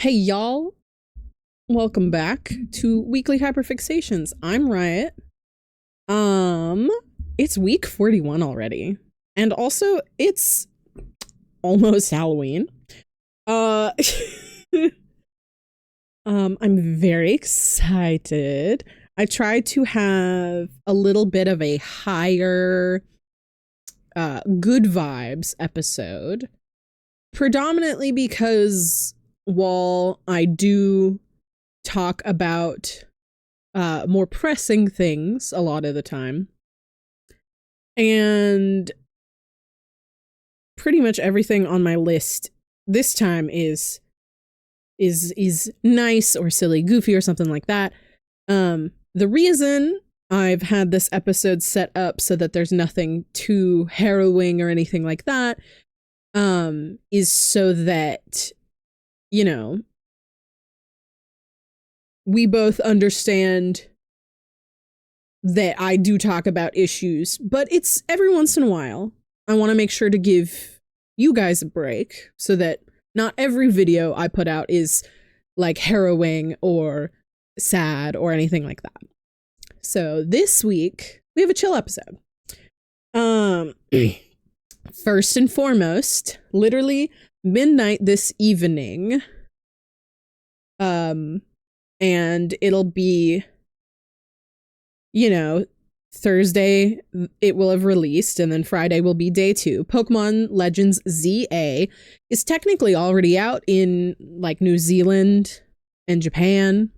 Hey y'all, welcome back to Weekly Hyperfixations. I'm Riot. It's week 41 already. And also it's almost Halloween. Uh I'm very excited. I tried to have a little bit of a higher good vibes episode. Predominantly because while I do talk about more pressing things a lot of the time, and pretty much everything on my list this time is nice or silly, goofy or something like that. The reason I've had this episode set up so that there's nothing too harrowing or anything like that is so that, you know, we both understand that I do talk about issues, but it's every once in a while. I want to make sure to give you guys a break so that not every video I put out is like harrowing or sad or anything like that. So this week we have a chill episode. First and foremost, literally midnight this evening, and it'll be, you know, Thursday it will have released, and then Friday will be day 2. Pokemon Legends ZA is technically already out in like New Zealand and Japan.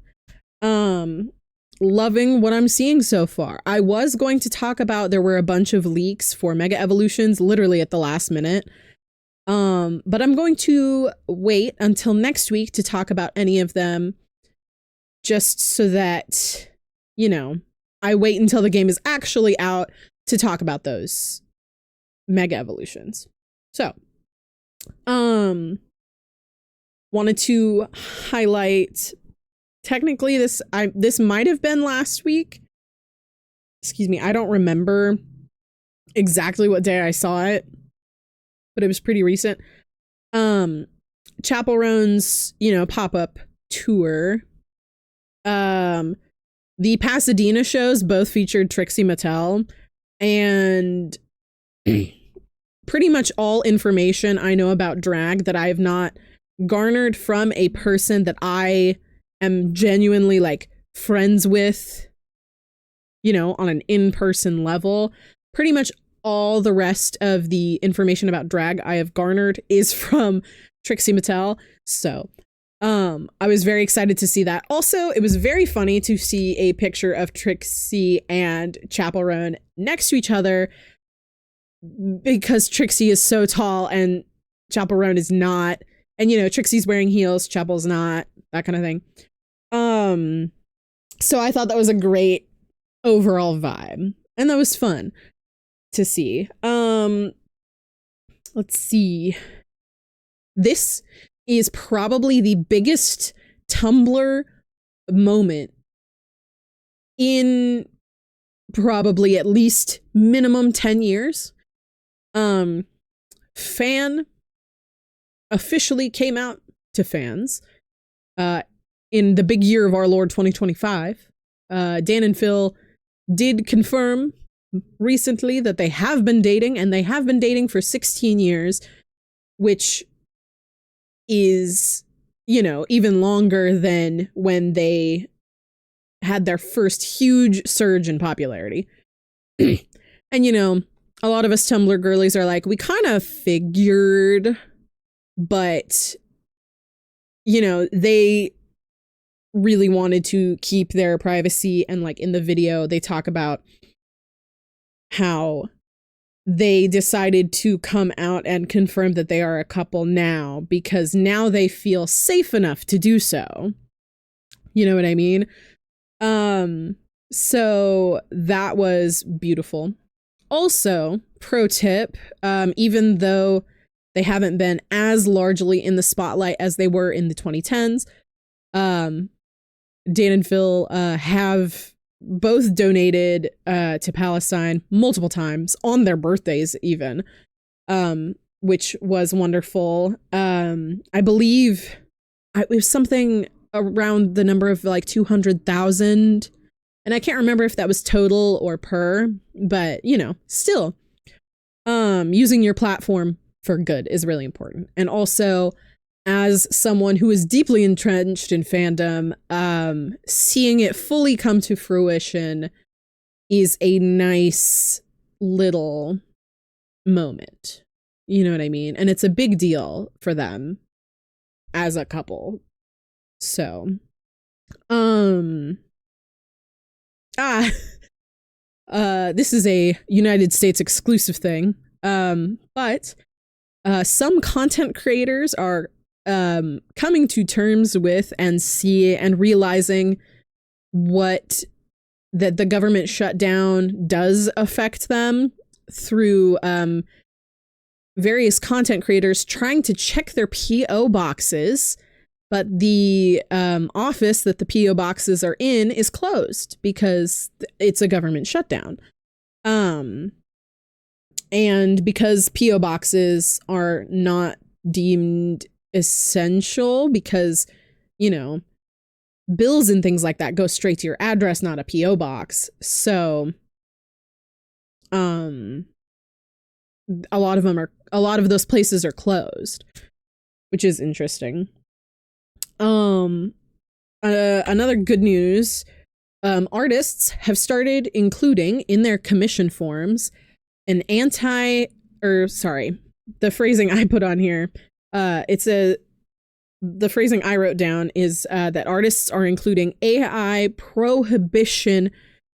Loving what I'm seeing so far. I was going to talk about, there were a bunch of leaks for Mega Evolutions literally at the last minute. But I'm going to wait until next week to talk about any of them, just so that, you know, I wait until the game is actually out to talk about those Mega Evolutions. So, wanted to highlight, technically this might have been last week. Excuse me, I don't remember exactly what day I saw it, but it was pretty recent. Chapel Roan's, you know, pop-up tour. The Pasadena shows both featured Trixie Mattel, and pretty much all information I know about drag that I have not garnered from a person that I am genuinely like friends with, you know, on an in-person level. Pretty much all the rest of the information about drag I have garnered is from Trixie Mattel. So I was very excited to see that. Also, it was very funny to see a picture of Trixie and Chapel Roan next to each other, because Trixie is so tall and Chapel Roan is not. And, you know, Trixie's wearing heels, Chapel's not, that kind of thing. So I thought that was a great overall vibe, and that was fun to see. Let's see. This is probably the biggest Tumblr moment in probably at least minimum 10 years. Phan officially came out to fans in the big year of our Lord 2025. Dan and Phil did confirm recently that they have been dating, and they have been dating for 16 years, which is, you know, even longer than when they had their first huge surge in popularity. And, you know, a lot of us Tumblr girlies are like, we kind of figured, but, you know, they really wanted to keep their privacy. And like in the video, they talk about how they decided to come out and confirm that they are a couple now, because now they feel safe enough to do so. You know what I mean? So that was beautiful. Also, pro tip, even though they haven't been as largely in the spotlight as they were in the 2010s, Dan and Phil have both donated to Palestine multiple times on their birthdays even, which was wonderful. I believe it was something around the number of like 200,000. And I can't remember if that was total or per, but you know, still, using your platform for good is really important. And also, as someone who is deeply entrenched in fandom, seeing it fully come to fruition is a nice little moment. You know what I mean? And it's a big deal for them as a couple. So, this is a United States exclusive thing. But some content creators are coming to terms with and realizing that the government shutdown does affect them through various content creators trying to check their PO boxes, but the office that the PO boxes are in is closed because it's a government shutdown. And because PO boxes are not deemed essential because, you know, bills and things like that go straight to your address, not a PO box. So, a lot of those places are closed, which is interesting. Another good news, artists have started including in their commission forms the phrasing I put on here, the phrasing I wrote down is that artists are including AI prohibition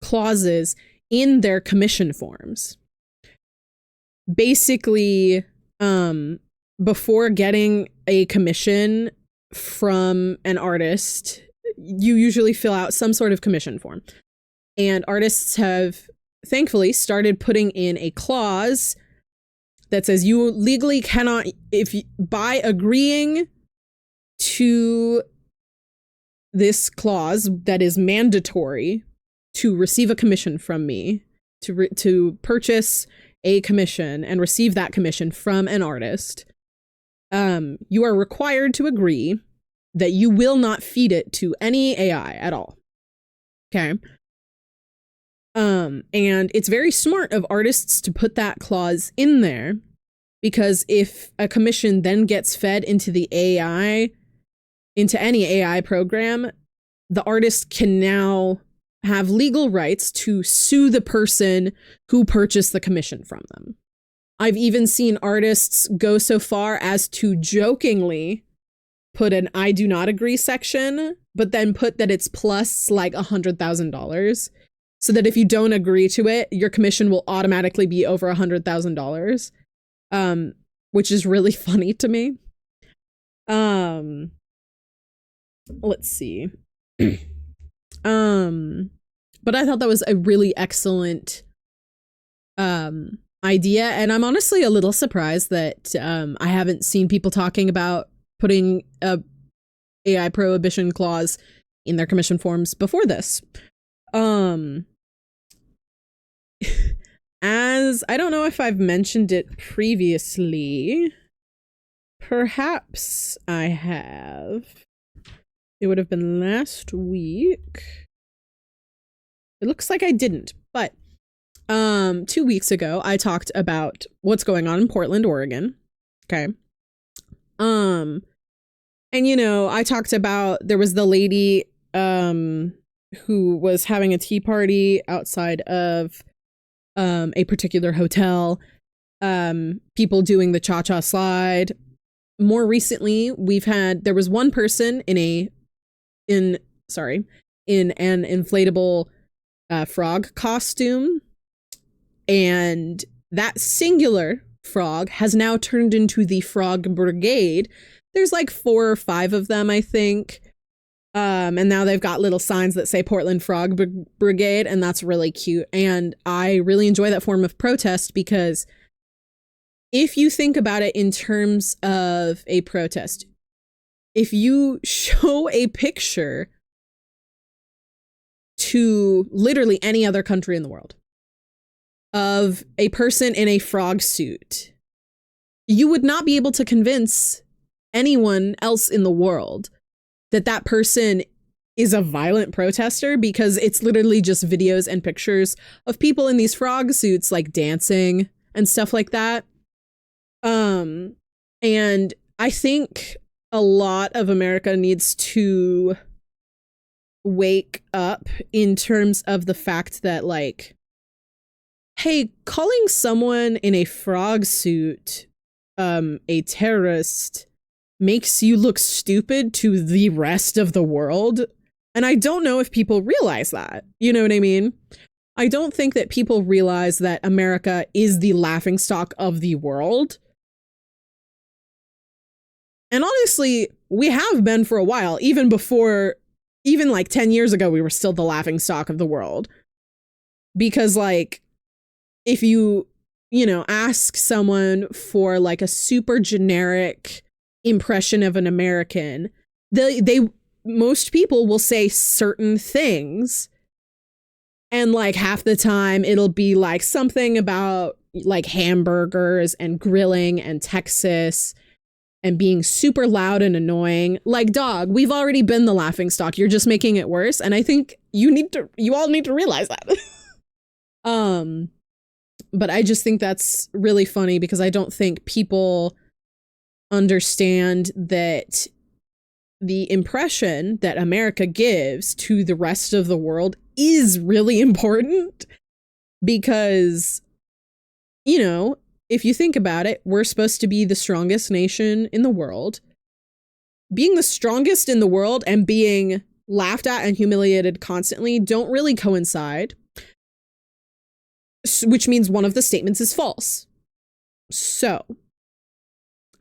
clauses in their commission forms. Basically, before getting a commission from an artist, you usually fill out some sort of commission form. And artists have thankfully started putting in a clause that says you legally cannot, by agreeing to this clause that is mandatory to receive a commission from me, to purchase a commission and receive that commission from an artist, you are required to agree that you will not feed it to any AI at all. Okay. And it's very smart of artists to put that clause in there, because if a commission then gets fed into the AI, into any AI program, the artist can now have legal rights to sue the person who purchased the commission from them. I've even seen artists go so far as to jokingly put an I do not agree section, but then put that it's plus like $100,000. So that if you don't agree to it, your commission will automatically be over $100,000, which is really funny to me. Let's see. But I thought that was a really excellent idea, and I'm honestly a little surprised that I haven't seen people talking about putting a AI prohibition clause in their commission forms before this. As I don't know if I've mentioned it previously, perhaps I have. It would have been last week. It looks like I didn't, but 2 weeks ago I talked about what's going on in Portland, Oregon. Okay. And you know, I talked about there was the lady who was having a tea party outside of a particular hotel, people doing the cha-cha slide. More recently, there was one person in an inflatable frog costume, and that singular frog has now turned into the Frog Brigade. There's like 4 or 5 of them, I think. And now they've got little signs that say Portland Frog Brigade, and that's really cute. And I really enjoy that form of protest, because if you think about it in terms of a protest, if you show a picture to literally any other country in the world of a person in a frog suit, you would not be able to convince anyone else in the world that person is a violent protester, because it's literally just videos and pictures of people in these frog suits like dancing and stuff like that. And I think a lot of America needs to wake up in terms of the fact that, like, hey, calling someone in a frog suit a terrorist makes you look stupid to the rest of the world. And I don't know if people realize that. You know what I mean? I don't think that people realize that America is the laughingstock of the world. And honestly, we have been for a while. Even before, even like 10 years ago, we were still the laughingstock of the world. Because, like, if you ask someone for like a super generic impression of an American, they most people will say certain things, and like half the time it'll be like something about like hamburgers and grilling and Texas and being super loud and annoying. Like, dog, we've already been the laughingstock. You're just making it worse. And I think you all need to realize that. But I just think that's really funny, because I don't think people understand that the impression that America gives to the rest of the world is really important. Because, if you think about it, we're supposed to be the strongest nation in the world. Being the strongest in the world and being laughed at and humiliated constantly don't really coincide, which means one of the statements is false. So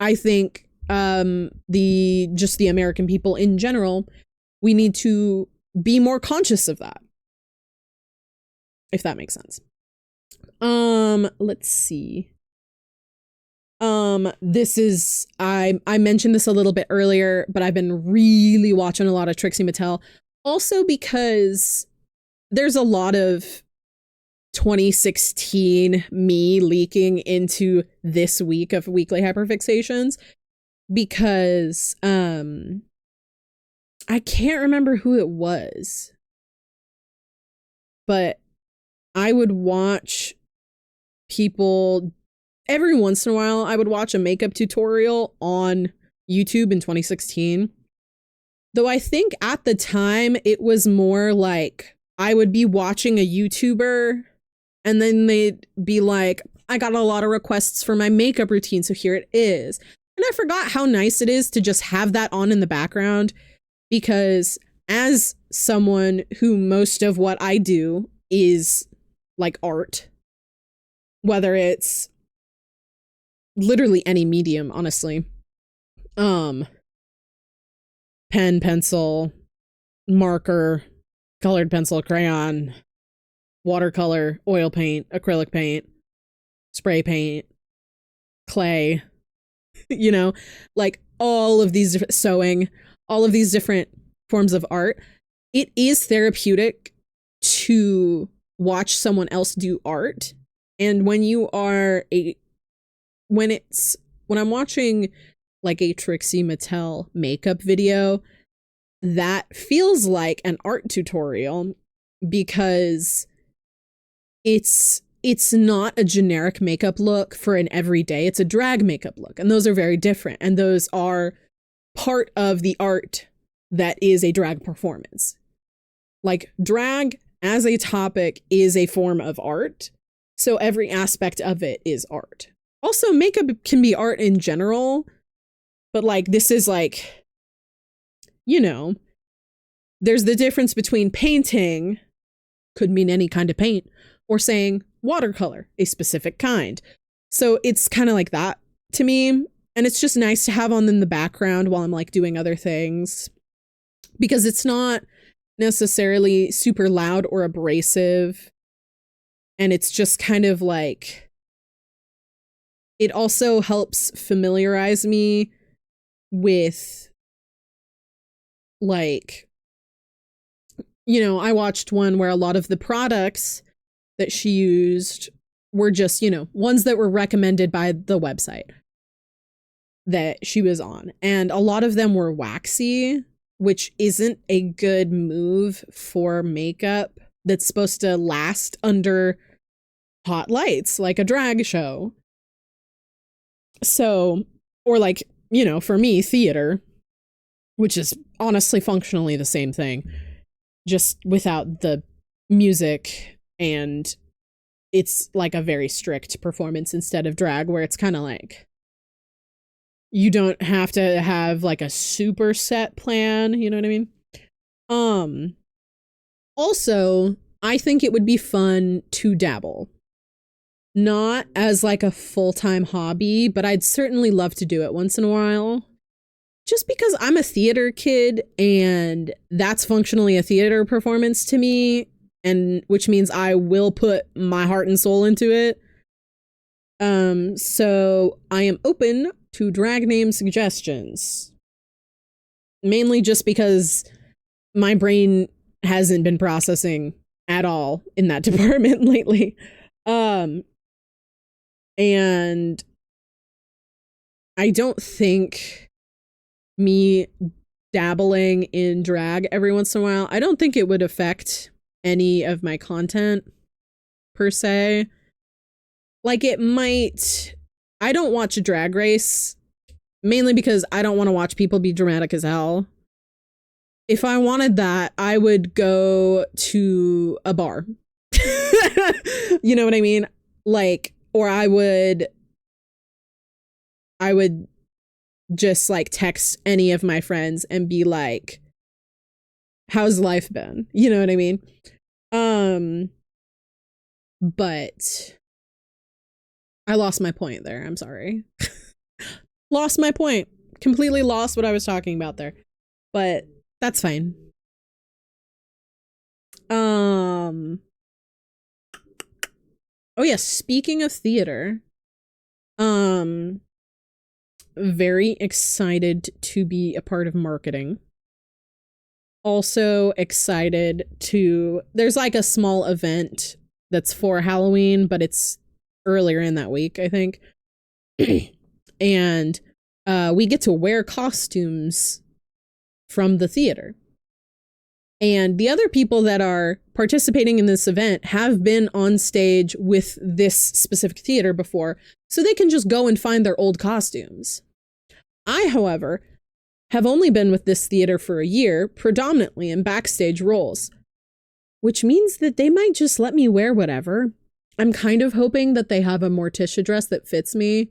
I think the American people in general, we need to be more conscious of that, if that makes sense. Let's see. This is, I mentioned this a little bit earlier, but I've been really watching a lot of Trixie Mattel, also because there's a lot of 2016 me leaking into this week of Weekly Hyperfixations, because I can't remember who it was, but I would watch people every once in a while. I would watch a makeup tutorial on YouTube in 2016, though I think at the time it was more like I would be watching a YouTuber and then they'd be like, I got a lot of requests for my makeup routine, so here it is. And I forgot how nice it is to just have that on in the background, because as someone who most of what I do is like art, whether it's literally any medium, honestly, pen, pencil, marker, colored pencil, crayon, watercolor, oil paint, acrylic paint, spray paint, clay, like all of these different sewing, all of these different forms of art. It is therapeutic to watch someone else do art. And when I'm watching like a Trixie Mattel makeup video, that feels like an art tutorial, because it's not a generic makeup look for an everyday. It's a drag makeup look, and those are very different, and those are part of the art that is a drag performance. Like, drag as a topic is a form of art, so every aspect of it is art. Also, makeup can be art in general, but like, this is like, there's the difference between painting, could mean any kind of paint, or saying watercolor, a specific kind. So it's kind of like that to me. And it's just nice to have on in the background while I'm like doing other things, because it's not necessarily super loud or abrasive. And it's just kind of like, it also helps familiarize me with, like, I watched one where a lot of the products that she used were just, ones that were recommended by the website that she was on. And a lot of them were waxy. which isn't a good move for makeup that's supposed to last under hot lights, like a drag show. So, or like, you know, for me, theater, which is honestly functionally the same thing, just without the music, and it's like a very strict performance instead of drag, where it's kind of like you don't have to have like a super set plan, you know what I mean? Also, I think it would be fun to dabble. Not as like a full-time hobby, but I'd certainly love to do it once in a while. Just because I'm a theater kid and that's functionally a theater performance to me, and which means I will put my heart and soul into it. So I am open to drag name suggestions. Mainly just because my brain hasn't been processing at all in that department lately. And I don't think me dabbling in drag every once in a while, I don't think it would affect any of my content per se. Like it might, I don't watch Drag Race mainly because I don't want to watch people be dramatic as hell. If I wanted that, I would go to a bar. You know what I mean? Like, or I would just like text any of my friends and be like, how's life been? You know what I mean? But I lost my point there. I'm sorry. Lost my point. Completely lost what I was talking about there. But that's fine. Oh yeah, speaking of theater, very excited to be a part of marketing. Also excited to, there's like a small event that's for Halloween, but it's earlier in that week, I think. And we get to wear costumes from the theater. And the other people that are participating in this event have been on stage with this specific theater before, so they can just go and find their old costumes. I, however, have only been with this theater for a year, predominantly in backstage roles, which means that they might just let me wear whatever. I'm kind of hoping that they have a Morticia dress that fits me,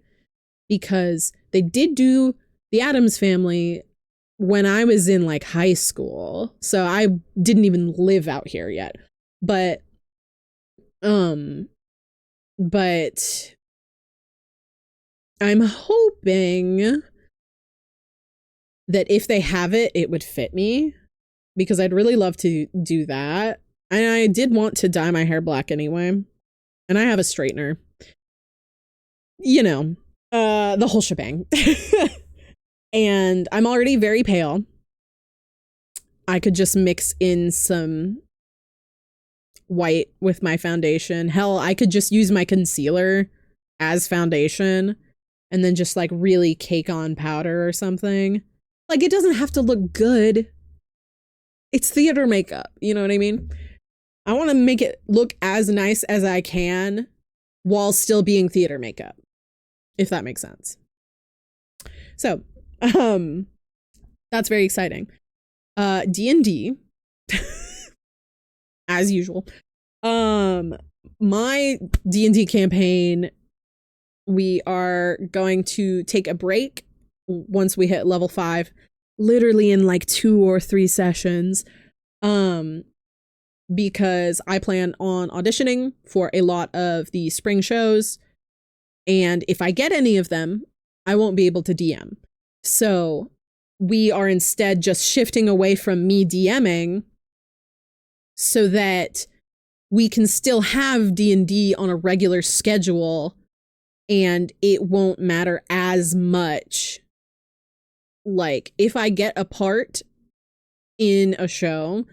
because they did do the Addams Family when I was in like high school. So I didn't even live out here yet. But I'm hoping that if they have it, it would fit me, because I'd really love to do that. And I did want to dye my hair black anyway. And I have a straightener. You know, the whole shebang. And I'm already very pale. I could just mix in some white with my foundation. Hell, I could just use my concealer as foundation and then just like really cake on powder or something. Like, it doesn't have to look good. It's theater makeup, you know what I mean? I want to make it look as nice as I can while still being theater makeup, if that makes sense. So, that's very exciting. D&D, as usual. My D&D campaign, we are going to take a break once we hit level 5, literally in like 2 or 3 sessions, because I plan on auditioning for a lot of the spring shows, and if I get any of them, I won't be able to DM. So we are instead just shifting away from me DMing so that we can still have D&D on a regular schedule, and it won't matter as much. Like, if I get a part in a show,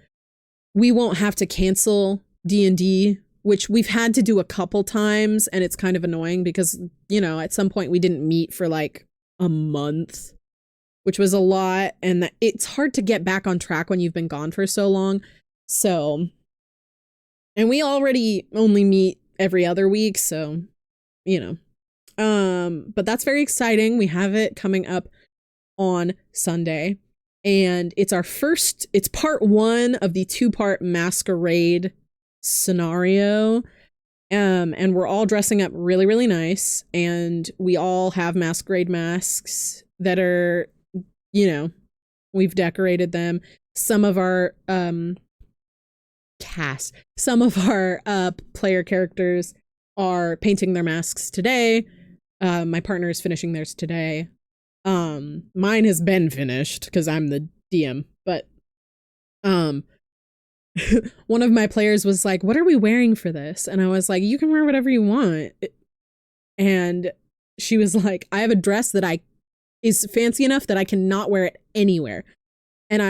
we won't have to cancel D&D, which we've had to do a couple times, and it's kind of annoying because, you know, at some point we didn't meet for like a month. which was a lot. And it's hard to get back on track when you've been gone for so long. So, and we already only meet every other week. So, you know, but that's very exciting. We have it coming up on Sunday, and it's part 1 of the 2-part masquerade scenario. And we're all dressing up really, really nice, and we all have masquerade masks that are, you know, we've decorated them. Some of our player characters are painting their masks today. My partner is finishing theirs today. Mine has been finished because I'm the DM, but one of my players was like, "What are we wearing for this?" And I was like, "You can wear whatever you want." And she was like, "I have a dress that is fancy enough that I cannot wear it anywhere." And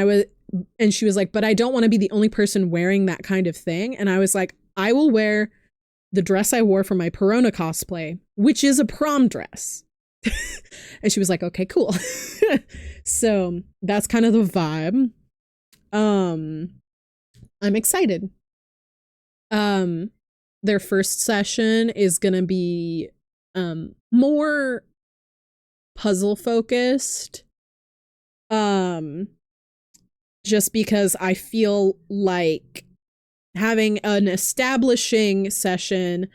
she was like, "But I don't want to be the only person wearing that kind of thing." And I was like, "I will wear the dress I wore for my Perona cosplay, which is a prom dress." And she was like, "Okay, cool." So that's kind of the vibe. I'm excited. Their first session is gonna be more puzzle focused. Just because I feel like having an establishing session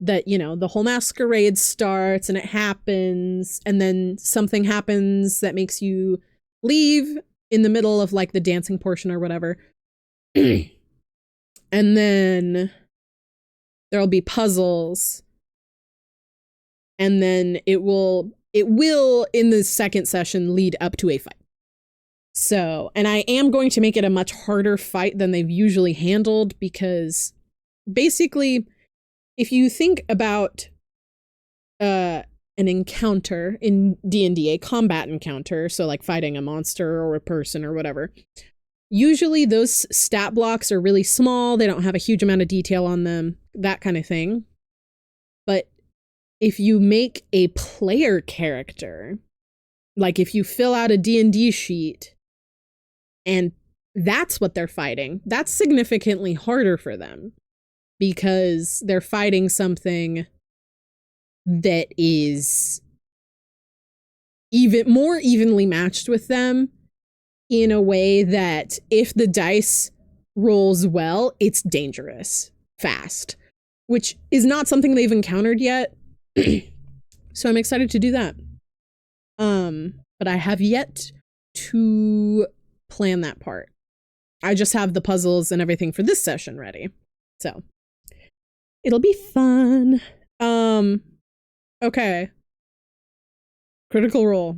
that, you know, the whole masquerade starts and it happens, and then something happens that makes you leave in the middle of like the dancing portion or whatever. And then there'll be puzzles, and then it will in the second session lead up to a fight. So, and I am going to make it a much harder fight than they've usually handled, because basically, if you think about an encounter in D&D, a combat encounter, so like fighting a monster or a person or whatever, usually those stat blocks are really small. They don't have a huge amount of detail on them, that kind of thing. But if you make a player character, like if you fill out a D&D sheet and that's what they're fighting, that's significantly harder for them, because they're fighting something that is even more evenly matched with them, in a way that if the dice rolls well, it's dangerous fast, which is not something they've encountered yet. So I'm excited to do that. But I have yet to plan that part. I just have the puzzles and everything for this session ready. So it'll be fun. Okay. Critical Role.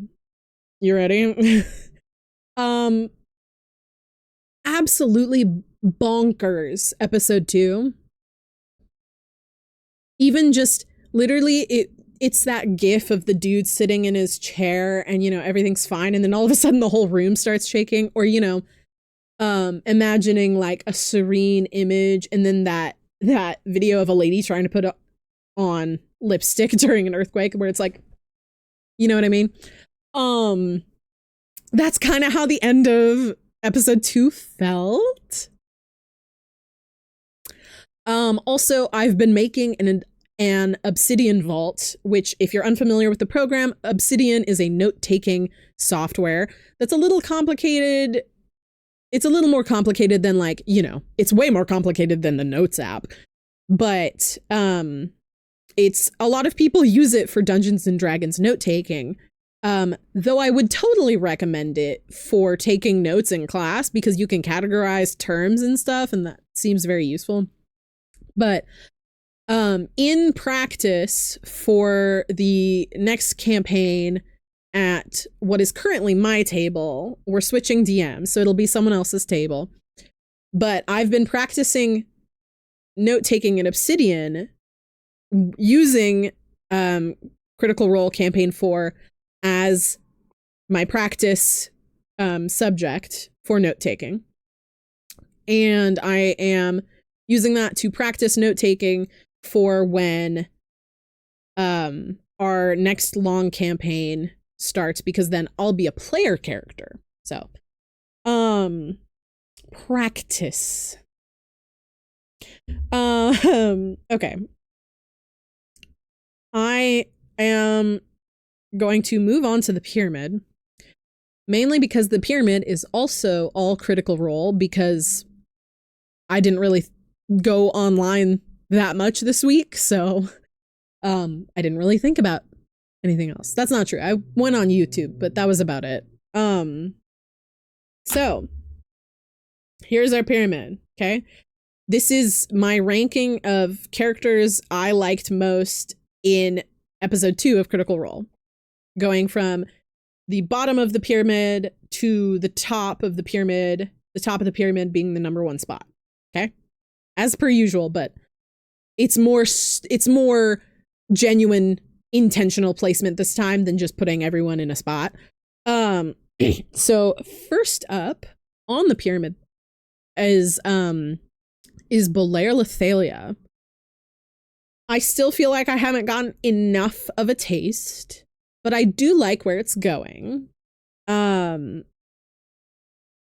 You ready? Absolutely bonkers episode 2. Even just literally it's that gif of the dude sitting in his chair and, you know, everything's fine, and then all of a sudden the whole room starts shaking, or, you know, imagining like a serene image and then that video of a lady trying to put on lipstick during an earthquake, where it's like, you know what I mean? That's kind of how the end of episode 2 felt. Also, I've been making an Obsidian vault, which, if you're unfamiliar with the program, Obsidian is a note-taking software that's a little complicated. It's a little more complicated than, like, you know, it's way more complicated than the Notes app. But it's a lot of people use it for Dungeons and Dragons note-taking. Though I would totally recommend it for taking notes in class, because you can categorize terms and stuff, and that seems very useful. But in practice for the next campaign at what is currently my table, we're switching DMs, so it'll be someone else's table. But I've been practicing note-taking in Obsidian using Critical Role Campaign 4 as my practice subject for note-taking. And I am using that to practice note-taking for when our next long campaign start, because then I'll be a player character. So, practice. Okay. I am going to move on to the pyramid, mainly because the pyramid is also all Critical Role, because I didn't really go online that much this week, so I didn't really think about anything else. That's not true. I went on YouTube, but that was about it. So here's our pyramid, okay? This is my ranking of characters I liked most in episode 2 of Critical Role, going from the bottom of the pyramid to the top of the pyramid being the number 1 spot, okay? As per usual, but it's more genuine, intentional placement this time than just putting everyone in a spot. So first up on the pyramid is Belair Lethalia. I still feel like I haven't gotten enough of a taste, but I do like where it's going.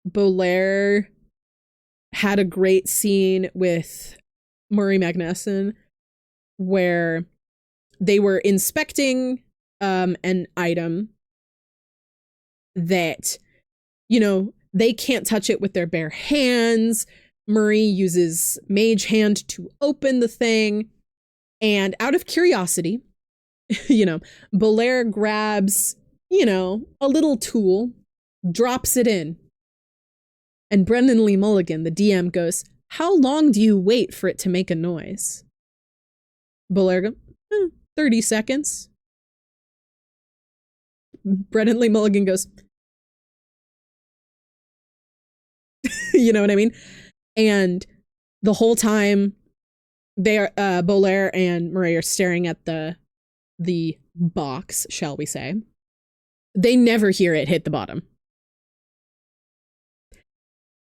Belair had a great scene with Murray Magnuson where they were inspecting an item that, you know, they can't touch it with their bare hands. Murray uses Mage Hand to open the thing, and out of curiosity, you know, Belair grabs, you know, a little tool, drops it in, and Brendan Lee Mulligan, the DM, goes, "How long do you wait for it to make a noise?" Belair goes, 30 seconds. Brendan Lee Mulligan goes, you know what I mean? And the whole time they are, Belair and Murray are staring at the box, shall we say. They never hear it hit the bottom.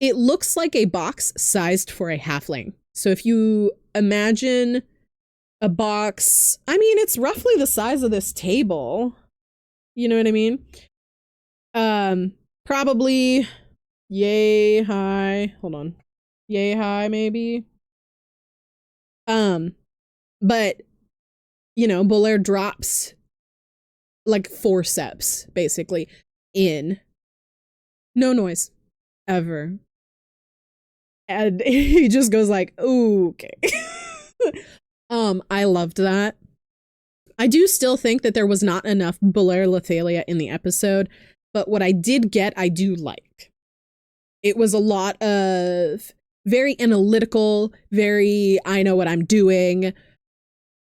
It looks like a box sized for a halfling. So if you imagine a box, I mean, it's roughly the size of this table. You know what I mean? Probably yay high. Hold on. Yay high, maybe. But, you know, Belair drops like forceps, basically, in. No noise. Ever. And he just goes like, ooh, okay. I loved that. I do still think that there was not enough Belair Lethalia in the episode, but what I did get, I do like. It was a lot of very analytical, very, I know what I'm doing.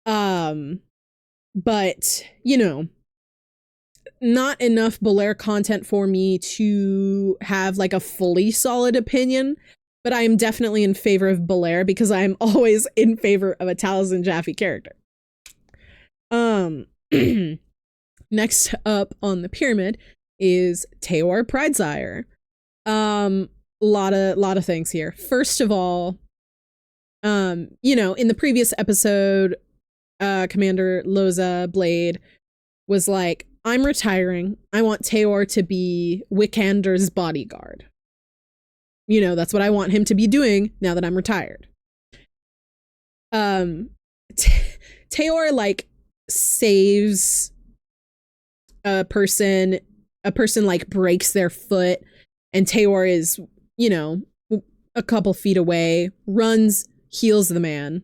But, you know, not enough Belair content for me to have like a fully solid opinion, but I am definitely in favor of Belair because I am always in favor of a Taliesin Jaffe character. Next up on the pyramid is Teor Pridesire. Lot of things here. First of all, you know, in the previous episode, Commander Loza Blade was like, I'm retiring. I want Teor to be Wikander's bodyguard. You know, that's what I want him to be doing now that I'm retired. Teor, like, saves a person like breaks their foot, and Teor is, you know, a couple feet away, runs, heals the man.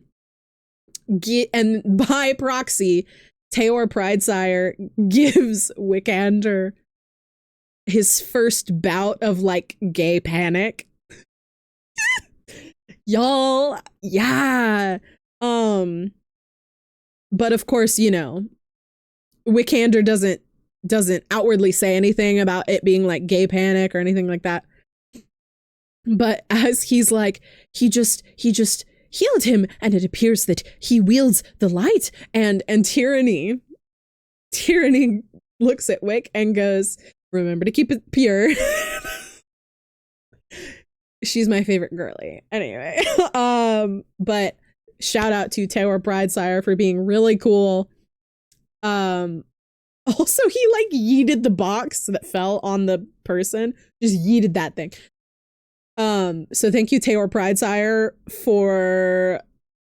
And by proxy, Teor Pridesire gives Wikander his first bout of like gay panic. Y'all, yeah. But of course, you know, Wikander doesn't outwardly say anything about it being like gay panic or anything like that. But as he's like, he just healed him, and it appears that he wields the light, and Tyranny looks at Wick and goes, remember to keep it pure. She's my favorite girly. Anyway, but shout out to Teor Pridesire for being really cool. Also, he like yeeted the box that fell on the person. Just yeeted that thing. So thank you, Taylor Pridesire, for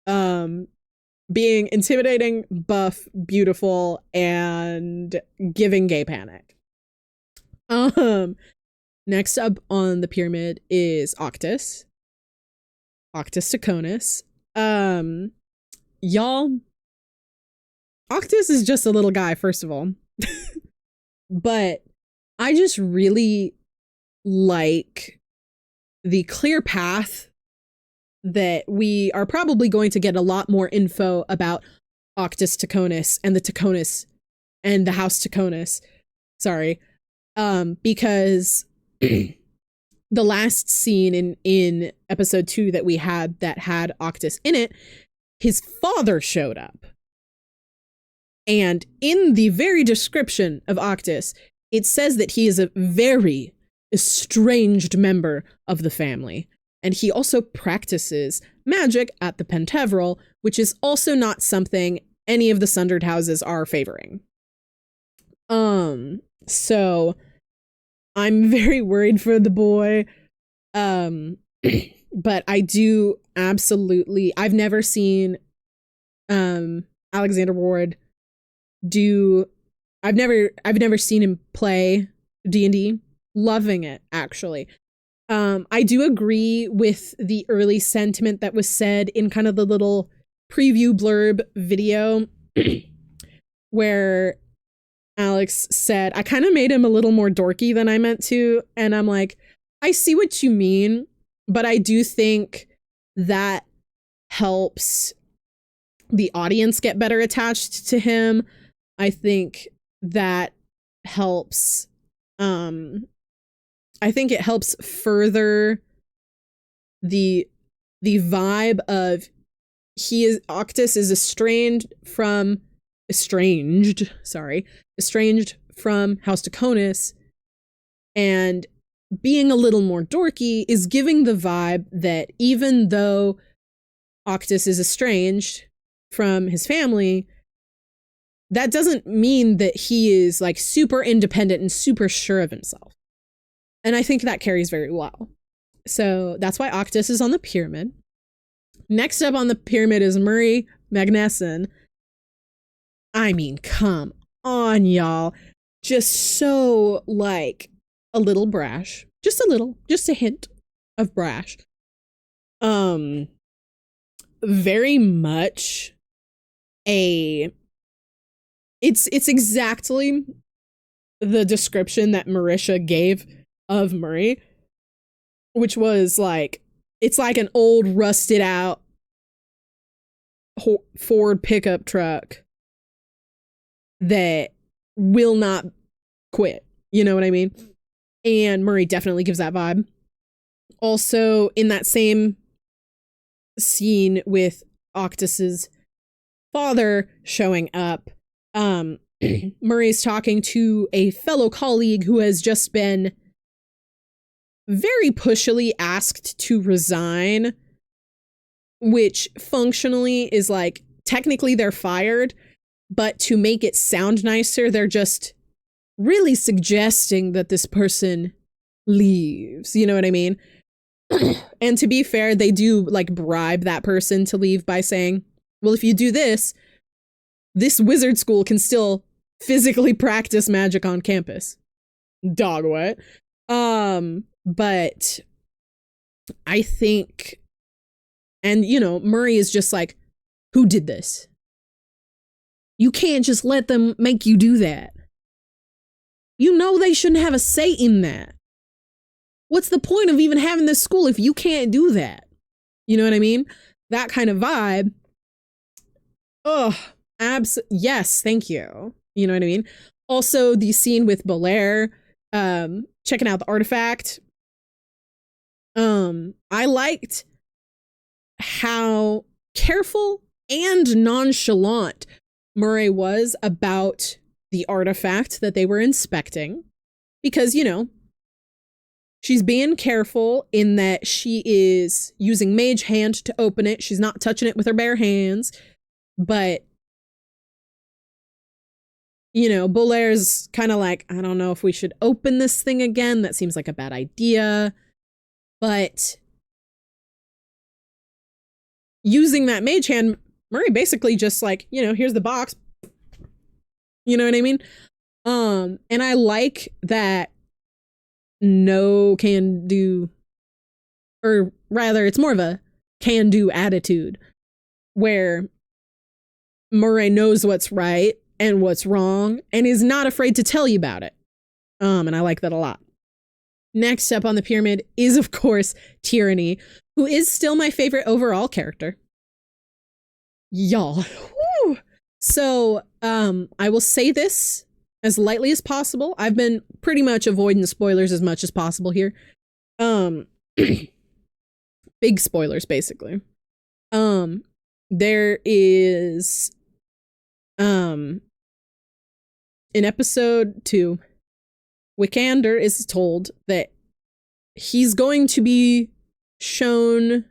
being intimidating, buff, beautiful, and giving gay panic. Next up on the pyramid is Octus Taconis. Y'all, Octus is just a little guy, first of all. But I just really like the clear path that we are probably going to get a lot more info about Octus Taconis and the Taconis and the House Taconis. Sorry. Because the last scene in episode 2 that we had that had Octus in it, his father showed up. And in the very description of Octus, it says that he is a very estranged member of the family. And he also practices magic at the Pentavral, which is also not something any of the Sundered houses are favoring. So I'm very worried for the boy. But I do absolutely, I've never seen Alexander Ward I've never seen him play D&D. Loving it, actually. I do agree with the early sentiment that was said in kind of the little preview blurb video where Alex said, I kind of made him a little more dorky than I meant to. And I'm like, I see what you mean, but I do think that helps the audience get better attached to him. I think that helps, I think it helps further the vibe of Octus is estranged from House Taconis, and being a little more dorky is giving the vibe that even though Octus is estranged from his family, that doesn't mean that he is like super independent and super sure of himself. And I think that carries very well. So that's why Octus is on the pyramid. Next up on the pyramid is Murray Magnuson. I mean, come on, y'all. Just so like a little brash. Just a hint of brash. Very much it's exactly the description that Marisha gave of Murray, which was like, it's like an old rusted out Ford pickup truck that will not quit. You know what I mean? And Murray definitely gives that vibe. Also, in that same scene with Octus's father showing up, Murray's talking to a fellow colleague who has just been very pushily asked to resign, which functionally is like, technically they're fired, but to make it sound nicer, they're just really suggesting that this person leaves. You know what I mean? And to be fair, they do like bribe that person to leave by saying, well, if you do this wizard school can still physically practice magic on campus. Dog what? But I think, and you know, Murray is just like, who did this? You can't just let them make you do that. You know they shouldn't have a say in that. What's the point of even having this school if you can't do that? You know what I mean? That kind of vibe. Oh, yes, thank you. You know what I mean? Also, the scene with Belair, checking out the artifact. I liked how careful and nonchalant Murray was about the artifact that they were inspecting. Because, you know, she's being careful in that she is using mage hand to open it. She's not touching it with her bare hands. But, you know, Bolaire's kind of like, I don't know if we should open this thing again. That seems like a bad idea. But using that mage hand, Murray basically just like, you know, here's the box. You know what I mean? And I like that no can do, or rather it's more of a can do attitude where Murray knows what's right and what's wrong and is not afraid to tell you about it. And I like that a lot. Next up on the pyramid is, of course, Tyranny, who is still my favorite overall character. Y'all. Woo! So, I will say this as lightly as possible. I've been pretty much avoiding spoilers as much as possible here. Big spoilers, basically. There is, in episode 2, Wikander is told that he's going to be shown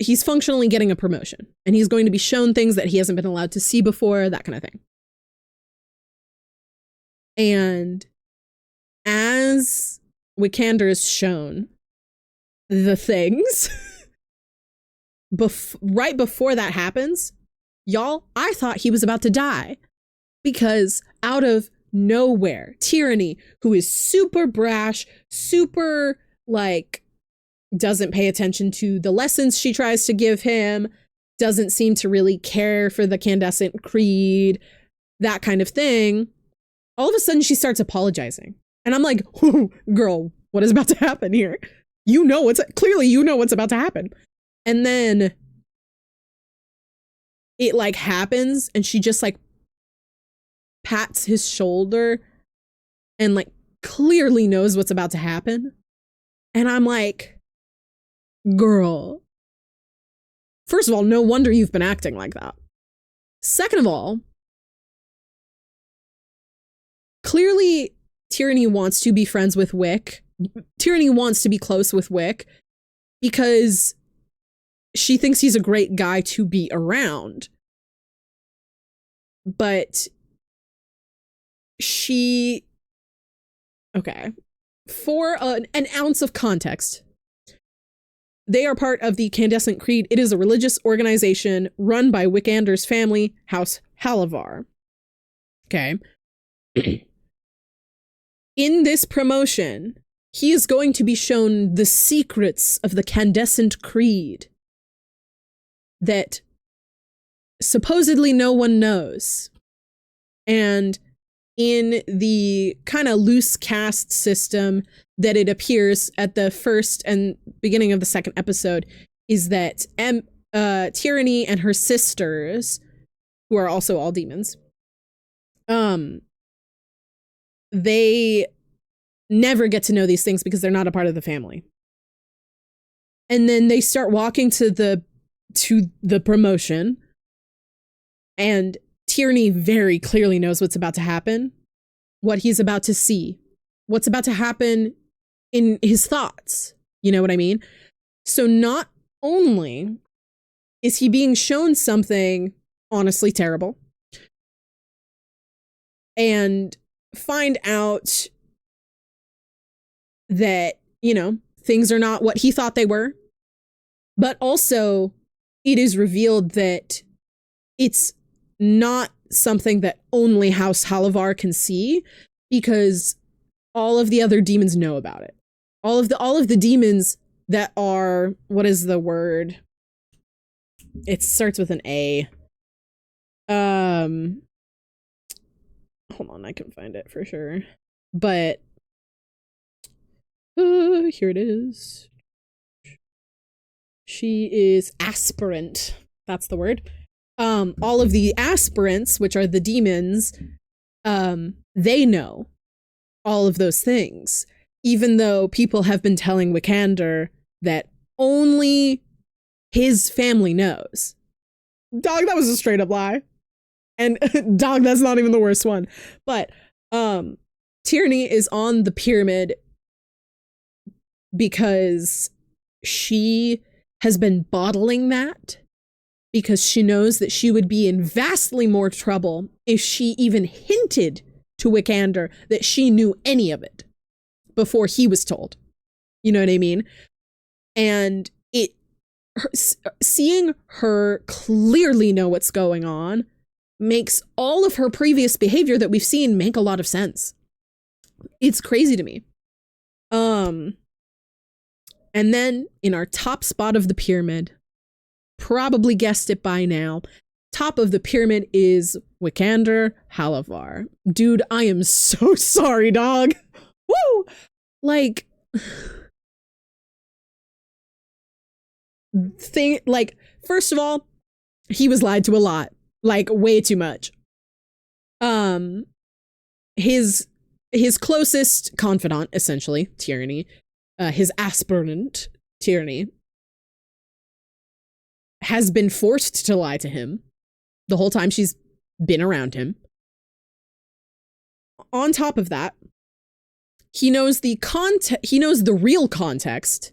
he's functionally getting a promotion, and he's going to be shown things that he hasn't been allowed to see before, that kind of thing. And as Wikander is shown the things, right before that happens, y'all, I thought he was about to die, because out of nowhere, Tyranny, who is super brash, super, like, doesn't pay attention to the lessons she tries to give him, doesn't seem to really care for the Candescent Creed, that kind of thing, all of a sudden she starts apologizing. And I'm like, girl, what is about to happen here? You know what's about to happen. And then it like happens and she just like pats his shoulder and like clearly knows what's about to happen. And I'm like, girl, first of all, no wonder you've been acting like that. Second of all, clearly Tyranny wants to be friends with Wick. Tyranny wants to be close with Wick because she thinks he's a great guy to be around. But okay, for an ounce of context, they are part of the Candescent Creed. It is a religious organization run by Wikander's family, House Halavar. Okay. In this promotion, he is going to be shown the secrets of the Candescent Creed that supposedly no one knows. And in the kind of loose caste system that it appears at the first and beginning of the second episode is that Tyranny and her sisters, who are also all demons, they never get to know these things because they're not a part of the family. And then they start walking to the promotion, and Tyranny very clearly knows what's about to happen, what he's about to see, what's about to happen in his thoughts. You know what I mean? So not only is he being shown something honestly terrible and find out that, you know, things are not what he thought they were, but also it is revealed that it's not something that only House Halavar can see, because all of the other demons know about it. All of the demons that are, what is the word? It starts with an A. Hold on, I can find it for sure. But here it is. She is aspirant. That's the word. All of the aspirants, which are the demons, they know all of those things, even though people have been telling Wikander that only his family knows. Dog, that was a straight up lie. And dog, that's not even the worst one. But Tyranny is on the pyramid because she has been bottling that because she knows that she would be in vastly more trouble if she even hinted to Wikander that she knew any of it before he was told. You know what I mean? And seeing her clearly know what's going on makes all of her previous behavior that we've seen make a lot of sense. It's crazy to me. And then in our top spot of the pyramid, probably guessed it by now, top of the pyramid is Wikander Halavar. Dude, I am so sorry, dog. Woo! Like, first of all, he was lied to a lot. Like, way too much. His closest confidant, essentially, Tyranny, his aspirant, Tyranny, has been forced to lie to him the whole time she's been around him. On top of that, he knows the real context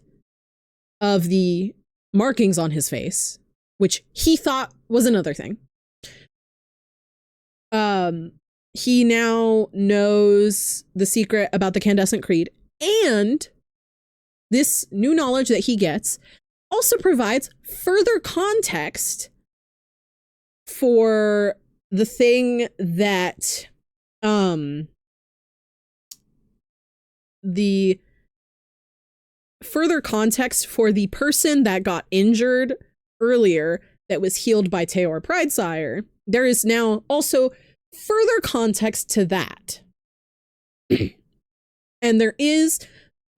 of the markings on his face, which he thought was another thing. He now knows the secret about the Candescent Creed, and this new knowledge that he gets also provides further context for the thing that the further context for the person that got injured earlier that was healed by Teor Pridesire. There is now also further context to that. And there is,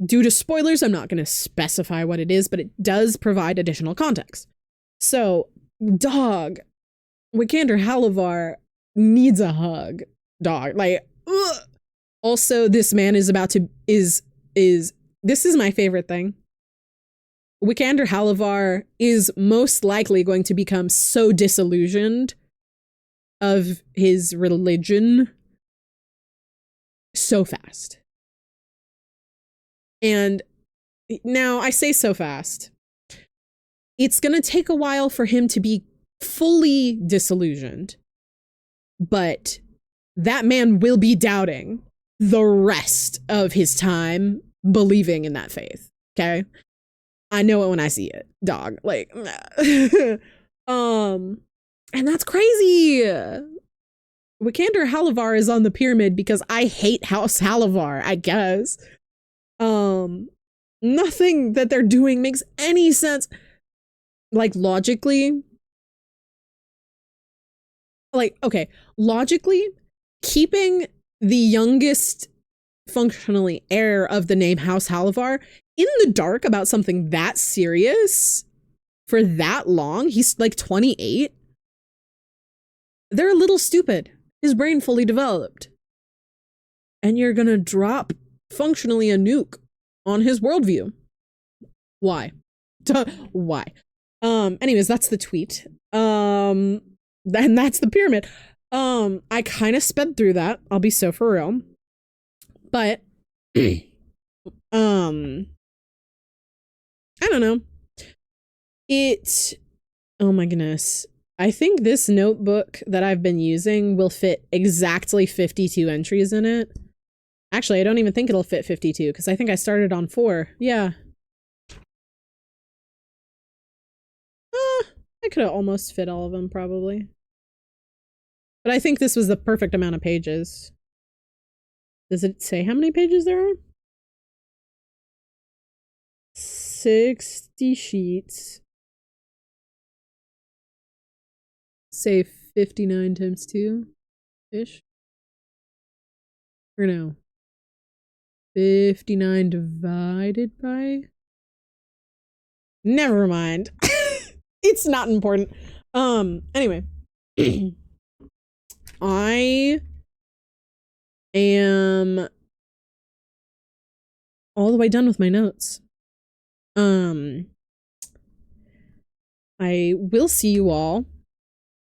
due to spoilers, I'm not going to specify what it is, but it does provide additional context. So, dog, Wikander Halavar needs a hug, dog. Like, ugh. Also, this man is about to, this is my favorite thing. Wikander Halavar is most likely going to become so disillusioned of his religion so fast. And now I say so fast. It's going to take a while for him to be fully disillusioned, but that man will be doubting the rest of his time believing in that faith. Okay? I know it when I see it, dog. Like, and that's crazy. Wikander Halavar is on the pyramid because I hate House Halavar, I guess. Nothing that they're doing makes any sense. Like, logically. Like, okay, logically, keeping the youngest functionally heir of the name House Halavar in the dark about something that serious for that long, he's like 28. They're a little stupid. His brain fully developed. And you're gonna drop functionally a nuke on his worldview. Why? Why? Anyways, that's the tweet. And that's the pyramid. I kind of sped through that. I'll be so for real. But, I don't know. Oh my goodness. I think this notebook that I've been using will fit exactly 52 entries in it. Actually, I don't even think it'll fit 52 because I think I started on 4. Yeah. I could have almost fit all of them probably. But I think this was the perfect amount of pages. Does it say how many pages there are? 60 sheets. Say 59 times 2-ish. Or no. 59 divided by? Never mind. It's not important. Anyway. I am all the way done with my notes. I will see you all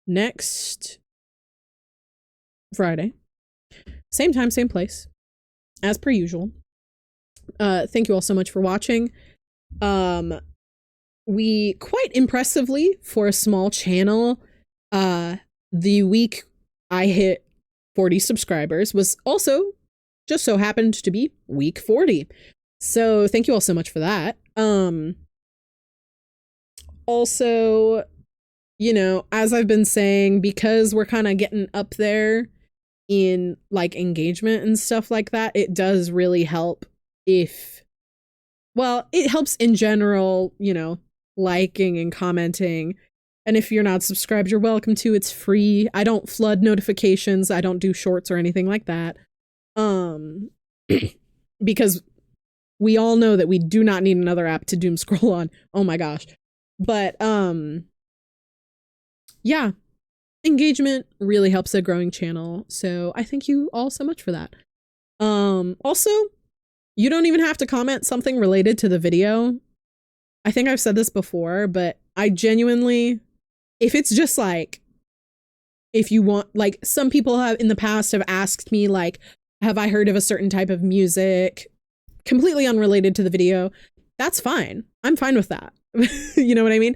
next Friday. Same time, same place. As per usual. Thank you all so much for watching. we quite impressively, for a small channel, the week I hit 40 subscribers was also just so happened to be week 40. So thank you all so much for that. Also, you know, as I've been saying, because we're kind of getting up there in like engagement and stuff like that, it does really help if, well, it helps in general, you know, liking and commenting. And if you're not subscribed, you're welcome to. It's free. I don't flood notifications. I don't do shorts or anything like that. Because we all know that we do not need another app to doom scroll on. Oh my gosh. But yeah, engagement really helps a growing channel. So I thank you all so much for that. Also, you don't even have to comment something related to the video. I think I've said this before, but I genuinely, if it's just like, if you want, like some people have in the past have asked me like, have I heard of a certain type of music completely unrelated to the video? That's fine. I'm fine with that. You know what I mean?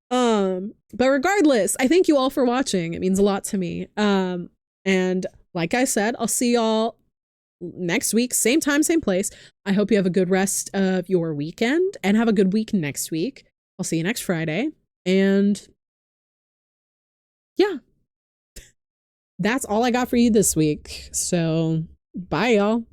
But regardless, I thank you all for watching. It means a lot to me. And like I said, I'll see y'all next week, same time, same place. I hope you have a good rest of your weekend and have a good week next week. I'll see you next Friday. And yeah, that's all I got for you this week. So bye, y'all.